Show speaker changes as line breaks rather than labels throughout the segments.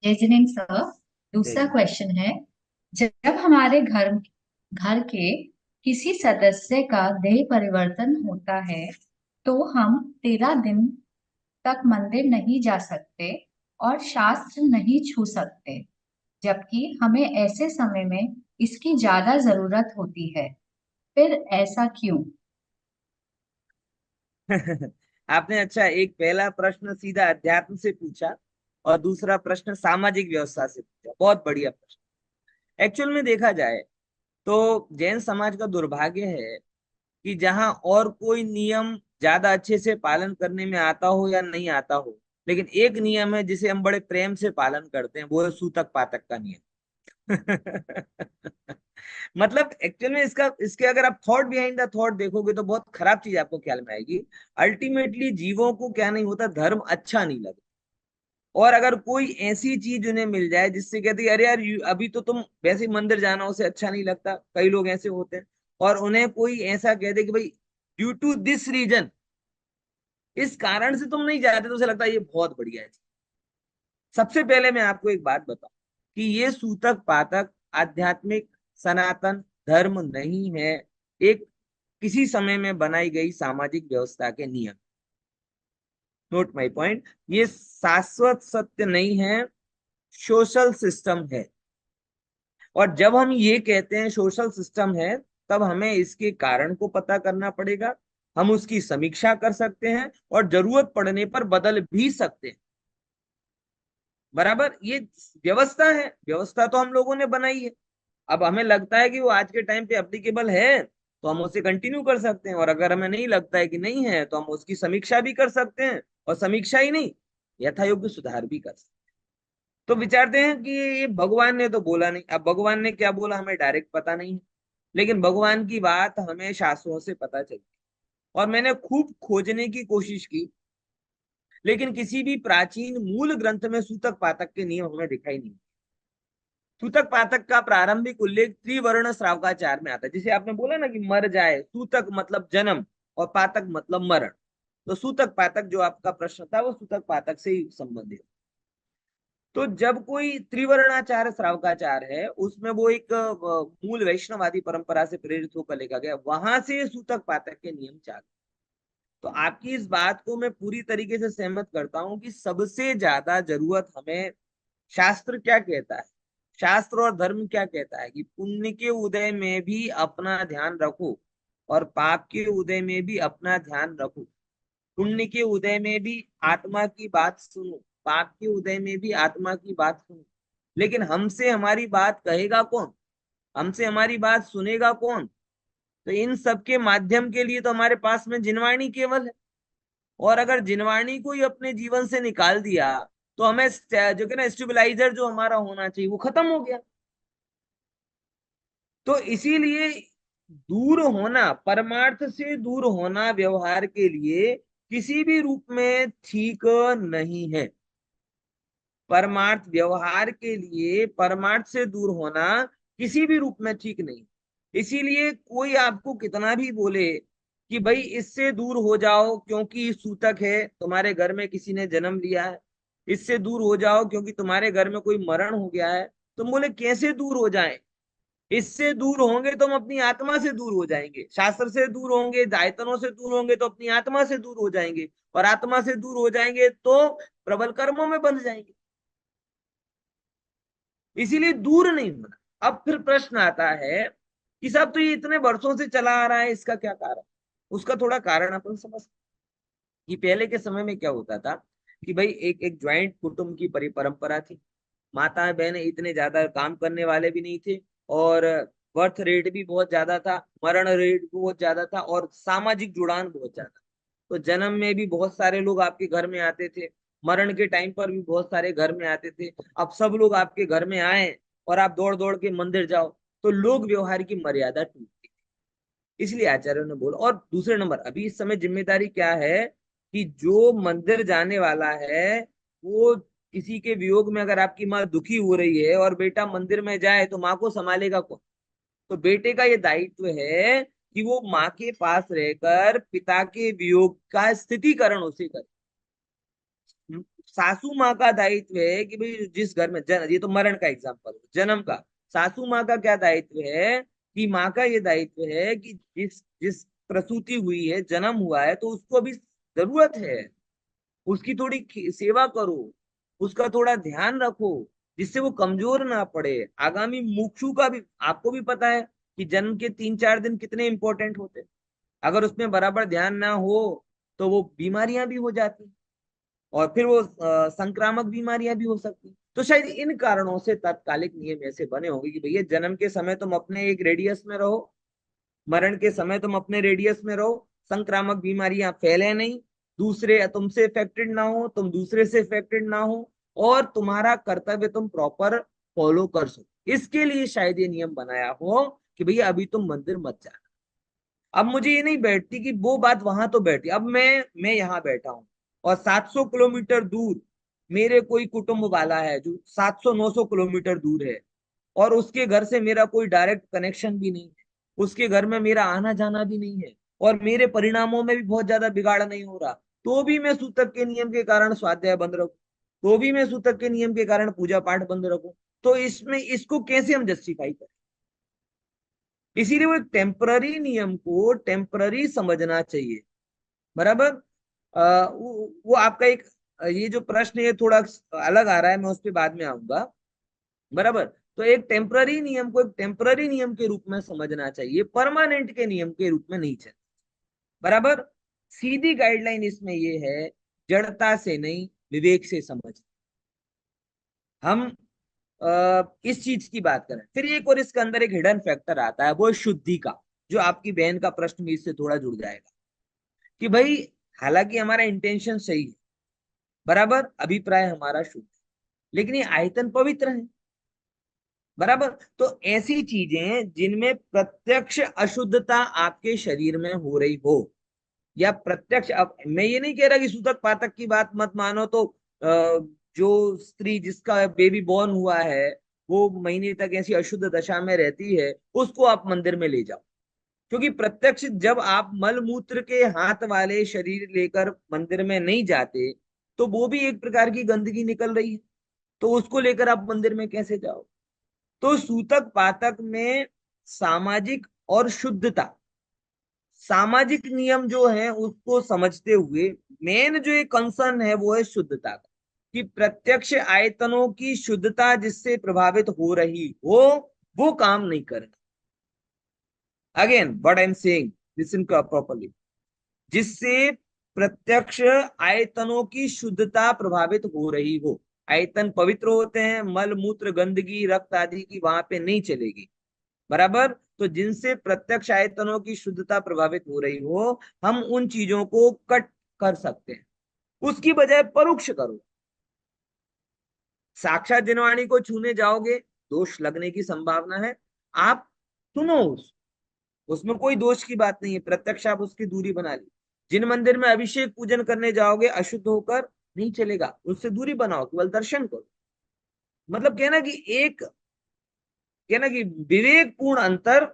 Evening sir.
जय
दूसरा
जी।
Question है, जब हमारे घर घर के किसी सदस्य का देह परिवर्तन होता है तो हम 13 दिन तक मंदिर नहीं जा सकते और शास्त्र नहीं छू सकते, जबकि हमें ऐसे समय में इसकी ज्यादा जरूरत होती है। फिर ऐसा क्यों?
आपने अच्छा एक पहला प्रश्न सीधा अध्यात्म से पूछा और दूसरा प्रश्न सामाजिक व्यवस्था से पूछा। बहुत बढ़िया प्रश्न। एक्चुअल में देखा जाए तो जैन समाज का दुर्भाग्य है कि जहां और कोई नियम ज्यादा अच्छे से पालन करने में आता हो या नहीं आता हो, लेकिन एक नियम है जिसे हम बड़े प्रेम से पालन करते हैं, वो है सूतक पातक का नियम। मतलब एक्चुअल में इसका इसके अगर आप थॉट बिहाइंड द थॉट देखोगे तो बहुत खराब चीज आपको ख्याल में आएगी। अल्टीमेटली जीवों को क्या नहीं होता, धर्म अच्छा नहीं लगता। और अगर कोई ऐसी चीज उन्हें मिल जाए जिससे कहती है अरे यार अभी तो तुम वैसे ही मंदिर जाना उसे अच्छा नहीं लगता, कई लोग ऐसे होते हैं, और उन्हें कोई ऐसा कह दे कि भाई ड्यू टू दिस रीजन, इस कारण से तुम नहीं जाते, तो उसे लगता है ये बहुत बढ़िया है। सबसे पहले मैं आपको एक बात बताऊं कि ये सूतक पातक आध्यात्मिक सनातन धर्म नहीं है, एक किसी समय में बनाई गई सामाजिक व्यवस्था के नियम। नोट माई पॉइंट, ये शाश्वत सत्य नहीं है, सोशल सिस्टम है। और जब हम ये कहते हैं सोशल सिस्टम है, तब हमें इसके कारण को पता करना पड़ेगा। हम उसकी समीक्षा कर सकते हैं और जरूरत पड़ने पर बदल भी सकते हैं। बराबर, ये व्यवस्था है, व्यवस्था तो हम लोगों ने बनाई है। अब हमें लगता है कि वो आज के टाइम पे अप्लीकेबल है तो हम उसे कंटिन्यू कर सकते हैं, और अगर हमें नहीं लगता है कि नहीं है तो हम उसकी समीक्षा भी कर सकते हैं, और समीक्षा ही नहीं, यथा योग्य सुधार भी कर सकते हैं। तो विचारते हैं कि ये भगवान ने तो बोला नहीं, अब भगवान ने क्या बोला हमें डायरेक्ट पता नहीं है, लेकिन भगवान की बात हमें शास्त्रों से पता चली। और मैंने खूब खोजने की कोशिश की, लेकिन किसी भी प्राचीन मूल ग्रंथ में सूतक पातक के नियम हमें दिखाई नहीं। सूतक पातक का प्रारंभिक उल्लेख त्रिवर्ण श्रावकाचार में आता है। जिसे आपने बोला ना कि मर जाए, सूतक मतलब जन्म और पातक मतलब मरण, तो सूतक पातक जो आपका प्रश्न था वो सूतक पातक से ही संबंधित। तो जब कोई त्रिवर्णाचार श्रावकाचार है उसमें वो एक मूल वैष्णवादी परंपरा से प्रेरित होकर लिखा गया, वहां से सूतक पातक के नियम चालू। तो आपकी इस बात को मैं पूरी तरीके से सहमत करता हूं कि सबसे ज्यादा जरूरत हमें, शास्त्र क्या कहता है, शास्त्र और धर्म क्या कहता है कि पुण्य के उदय में भी अपना ध्यान रखो और पाप के उदय में भी अपना ध्यान रखो। पुण्य के उदय में भी आत्मा की बात सुनो, पाप के उदय में भी आत्मा की बात सुनो। लेकिन हमसे हमारी बात कहेगा कौन, हमसे हमारी बात सुनेगा कौन? तो इन सब के माध्यम के लिए तो हमारे पास में जिनवाणी केवल है। और अगर जिनवाणी को ही अपने जीवन से निकाल दिया तो हमें जो कि ना स्टेबलाइजर जो हमारा होना चाहिए वो खत्म हो गया। तो इसीलिए दूर होना, परमार्थ से दूर होना व्यवहार के लिए किसी भी रूप में ठीक नहीं है। परमार्थ व्यवहार के लिए परमार्थ से दूर होना किसी भी रूप में ठीक नहीं। इसीलिए कोई आपको कितना भी बोले कि भाई इससे दूर हो जाओ क्योंकि सूतक है, तुम्हारे घर में किसी ने जन्म लिया है, इससे दूर हो जाओ क्योंकि तुम्हारे घर में कोई मरण हो गया है, तुम बोले कैसे दूर हो जाएं? इससे दूर होंगे तो हम अपनी आत्मा से दूर हो जाएंगे, शास्त्र से दूर होंगे, दायतनों से दूर होंगे तो अपनी आत्मा से दूर हो जाएंगे, और आत्मा से दूर हो जाएंगे तो प्रबल कर्मों में बंध जाएंगे। इसीलिए दूर नहीं होना। अब फिर प्रश्न आता है कि साहब तो ये इतने वर्षों से चला आ रहा है, इसका क्या कारण? उसका थोड़ा कारण अपन समझ कि पहले के समय में क्या होता था कि भाई एक एक ज्वाइंट कुटुंब की परंपरा थी। माता बहनें इतने ज्यादा काम करने वाले भी नहीं थे, और बर्थ रेट भी बहुत ज्यादा था, मरण रेट भी बहुत ज्यादा था, और सामाजिक जुड़ान बहुत ज्यादा। तो जन्म में भी बहुत सारे लोग आपके घर में आते थे, मरण के टाइम पर भी बहुत सारे घर में आते थे। अब सब लोग आपके घर में आए और आप दौड़ दौड़ के मंदिर जाओ, तो लोग व्यवहार की मर्यादा टूटती। इसलिए आचार्यों ने बोला। और दूसरे नंबर, अभी इस समय जिम्मेदारी क्या है कि जो मंदिर जाने वाला है वो, किसी के वियोग में अगर आपकी माँ दुखी हो रही है और बेटा मंदिर में जाए तो माँ को संभालेगा कौन? तो बेटे का ये दायित्व है कि वो माँ के पास रहकर पिता के वियोग का स्थितिकरण उसे करे। सासू माँ का दायित्व है कि भाई जिस घर में ये तो मरण का एग्जाम्पल, जन्म का सासू माँ का क्या दायित्व है कि माँ का ये दायित्व है कि जिस जिस प्रसूति हुई है, जन्म हुआ है, तो उसको अभी जरूरत है, उसकी थोड़ी सेवा करो, उसका थोड़ा ध्यान रखो, जिससे वो कमजोर ना पड़े। आगामी मुक्षु का भी आपको भी पता है कि जन्म के 3-4 दिन कितने इंपॉर्टेंट होते हैं। अगर उसमें बराबर ध्यान ना हो तो वो बीमारियां भी हो जाती, और फिर वो संक्रामक बीमारियां भी हो सकती। तो शायद इन कारणों से तात्कालिक नियम ऐसे बने होंगे कि भैया जन्म के समय तुम अपने एक रेडियस में रहो, मरण के समय तुम अपने रेडियस में रहो, संक्रामक बीमारियां फैले नहीं, दूसरे तुमसे इफेक्टेड ना हो, तुम दूसरे से इफेक्टेड ना हो, और तुम्हारा कर्तव्य तुम प्रॉपर फॉलो कर सको। इसके लिए शायद ये नियम बनाया हो कि भैया अभी तुम मंदिर मत जाना। अब मुझे ये नहीं बैठती कि वो बात वहां तो बैठी, अब मैं यहाँ बैठा हूँ और 700 किलोमीटर दूर मेरे कोई कुटुंब वाला है जो 700-900 किलोमीटर दूर है, और उसके घर से मेरा कोई डायरेक्ट कनेक्शन भी नहीं है, उसके घर में मेरा आना जाना भी नहीं है, और मेरे परिणामों में भी बहुत ज्यादा बिगाड़ नहीं हो रहा, तो भी मैं सूतक के नियम के कारण स्वाध्याय बंद रखूं, तो भी मैं सूतक के नियम के कारण पूजा पाठ बंद रखूं, तो इसमें इसको कैसे हम जस्टिफाई करें? इसीलिए वो एक टेम्पररी नियम को टेम्पररी समझना चाहिए। बराबर। वो आपका एक ये जो प्रश्न है ये थोड़ा अलग आ रहा है, मैं उस पर बाद में आऊंगा। बराबर। तो एक टेम्पररी नियम को एक टेम्पररी नियम के रूप में समझना चाहिए, परमानेंट के नियम के रूप में नहीं चाहिए। बराबर। सीधी गाइडलाइन इसमें ये है, जड़ता से नहीं, विवेक से समझ। हम इस चीज की बात करें, फिर एक और इसके अंदर एक हिडन फैक्टर आता है, वो है शुद्धि का, जो आपकी बहन का प्रश्न भी इससे थोड़ा जुड़ जाएगा कि भाई हालांकि हमारा इंटेंशन सही है, बराबर, अभिप्राय हमारा शुद्ध है, लेकिन ये आयतन पवित्र है। बराबर। तो ऐसी चीजें जिनमें प्रत्यक्ष अशुद्धता आपके शरीर में हो रही हो, या प्रत्यक्ष, अब मैं ये नहीं कह रहा कि सूतक पातक की बात मत मानो, तो जो स्त्री जिसका बेबी बॉर्न हुआ है वो महीने तक ऐसी अशुद्ध दशा में रहती है, उसको आप मंदिर में ले जाओ, क्योंकि प्रत्यक्ष जब आप मल मूत्र के हाथ वाले शरीर लेकर मंदिर में नहीं जाते, तो वो भी एक प्रकार की गंदगी निकल रही है, तो उसको लेकर आप मंदिर में कैसे जाओ? तो सूतक पातक में सामाजिक और शुद्धता, सामाजिक नियम जो है उसको समझते हुए मेन जो एक कंसर्न है वो है शुद्धता का, कि प्रत्यक्ष आयतनों की शुद्धता जिससे प्रभावित हो रही हो वो काम नहीं करना। Again what I am saying, listen properly, जिससे प्रत्यक्ष आयतनों की शुद्धता प्रभावित हो रही हो। आयतन पवित्र होते हैं, मल मूत्र गंदगी रक्त आदि की वहां पे नहीं चलेगी। बराबर। तो जिनसे प्रत्यक्ष आयतनों की शुद्धता प्रभावित हो रही हो, हम उन चीजों को कट कर सकते हैं, उसकी बजाय परोक्ष करो। साक्षात जिनवाणी को छूने जाओगे, दोष लगने की संभावना है। आप सुनो उसमें कोई दोष की बात नहीं है, प्रत्यक्ष आप उसकी दूरी बना ली। जिन मंदिर में अभिषेक पूजन करने जाओगे अशुद्ध होकर नहीं चलेगा, उससे दूरी बनाओ, केवल दर्शन करो। मतलब कहना कि विवेकपूर्ण अंतर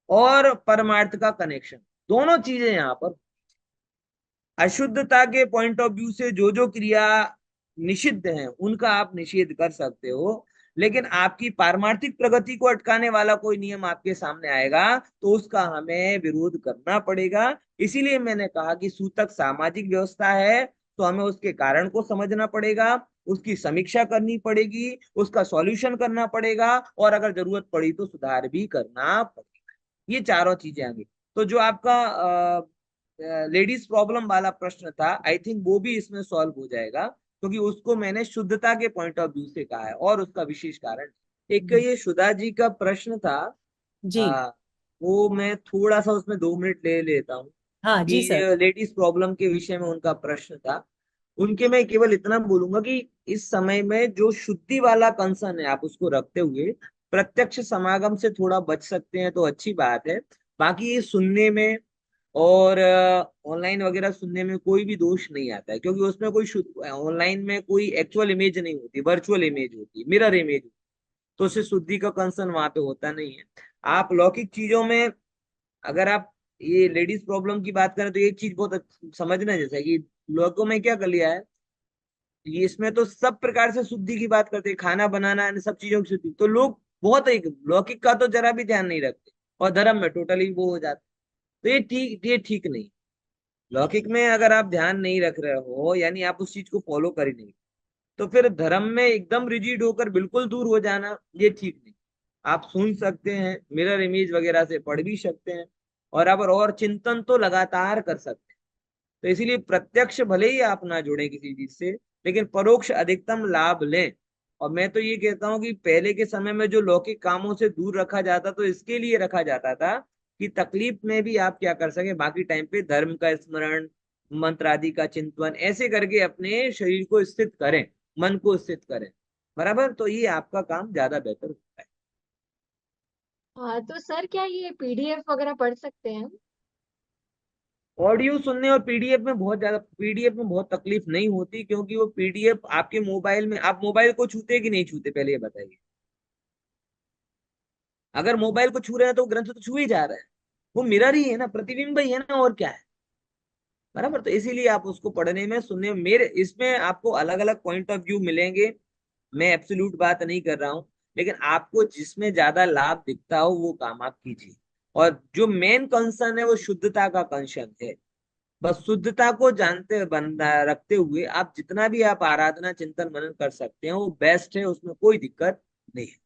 और परमार्थ का कनेक्शन, दोनों चीजें यहाँ पर। अशुद्धता के पॉइंट ऑफ व्यू से जो जो क्रिया निषिद्ध हैं उनका आप निषेध कर सकते हो, लेकिन आपकी पारमार्थिक प्रगति को अटकाने वाला कोई नियम आपके सामने आएगा तो उसका हमें विरोध करना पड़ेगा। इसीलिए मैंने कहा कि सूतक सामाजिक व्यवस्था है, तो हमें उसके कारण को समझना पड़ेगा, उसकी समीक्षा करनी पड़ेगी, उसका सॉल्यूशन करना पड़ेगा, और अगर जरूरत पड़ी तो सुधार भी करना पड़ेगा। ये चारों चीजें आगे। तो जो आपका लेडीज प्रॉब्लम वाला प्रश्न था, आई थिंक वो भी इसमें सॉल्व हो जाएगा, क्योंकि उसको मैंने शुद्धता के पॉइंट ऑफ व्यू से कहा है, और उसका विशेष कारण। एक ये सुधा जी का प्रश्न था,
जी।
वो मैं थोड़ा सा उसमें 2 मिनट ले लेता हूँ,
हाँ जी
कि
सर।
लेडीज प्रॉब्लम के विषय में उनका प्रश्न था। उनके मैं केवल इतना बोलूंगा कि इस समय में जो शुद्धि वाला कंसर्न है आप उसको रखते हुए प्रत्यक्ष समागम से थोड़ा बच सकते हैं तो अच्छी बात है। बाकी ये सुनने में और ऑनलाइन वगैरह सुनने में कोई भी दोष नहीं आता है, क्योंकि उसमें कोई ऑनलाइन में कोई एक्चुअल इमेज नहीं होती, वर्चुअल इमेज होती, मिरर इमेज। तो उससे शुद्धि का कंसर्न वहां पे होता नहीं है। आप लौकिक चीजों में, अगर आप ये लेडीज प्रॉब्लम की बात करें तो एक चीज बहुत समझना है, जैसा कि लोगों में क्या कर लिया है ये इसमें तो सब प्रकार से शुद्धि की बात करते हैं, खाना बनाना इन सब चीजों की शुद्धि, तो लोग बहुत एक लौकिक का तो जरा भी ध्यान नहीं रखते और धर्म में टोटली वो हो जाते। तो ये ठीक नहीं। लौकिक में अगर आप ध्यान नहीं रख रहे हो, यानी आप उस चीज को फॉलो कर ही नहीं, तो फिर धर्म में एकदम रिजिड होकर बिल्कुल दूर हो जाना ये ठीक नहीं। आप सुन सकते हैं, मिरर इमेज वगैरह से पढ़ भी सकते हैं, और चिंतन तो लगातार कर सकते हैं। तो इसीलिए प्रत्यक्ष भले ही आप ना जुड़े किसी चीज से, लेकिन परोक्ष अधिकतम लाभ लें। और मैं तो ये कहता हूँ कि पहले के समय में जो लौकिक कामों से दूर रखा जाता, तो इसके लिए रखा जाता था कि तकलीफ में भी आप क्या कर सके, बाकी टाइम पे धर्म का स्मरण, मंत्र आदि का चिंतन ऐसे करके अपने शरीर को स्थित करें, मन को स्थित करें। बराबर, तो ये आपका काम ज्यादा बेहतर होता है।
हाँ तो सर क्या ये पीडीएफ वगैरह पढ़ सकते हैं?
ऑडियो सुनने और पीडीएफ में बहुत तकलीफ नहीं होती, क्योंकि वो पीडीएफ आपके मोबाइल में, आप मोबाइल को छूते कि नहीं छूते पहले ये बताइए। अगर मोबाइल को छू रहे हैं तो ग्रंथ तो छू ही जा रहा है, वो मिरर ही है ना, प्रतिबिंब ही है ना, और क्या है। बराबर, तो इसीलिए आप उसको पढ़ने में, सुनने में, मेरे इसमें आपको अलग अलग पॉइंट ऑफ व्यू मिलेंगे। मैं एब्सोल्यूट बात नहीं कर रहा हूं, लेकिन आपको जिसमें ज्यादा लाभ दिखता हो वो काम आप कीजिए। और जो मेन कंसर्न है वो शुद्धता का कंसर्न है। बस शुद्धता को जानते बंदा रखते हुए आप जितना भी आप आराधना चिंतन मनन कर सकते हैं वो बेस्ट है, उसमें कोई दिक्कत नहीं है।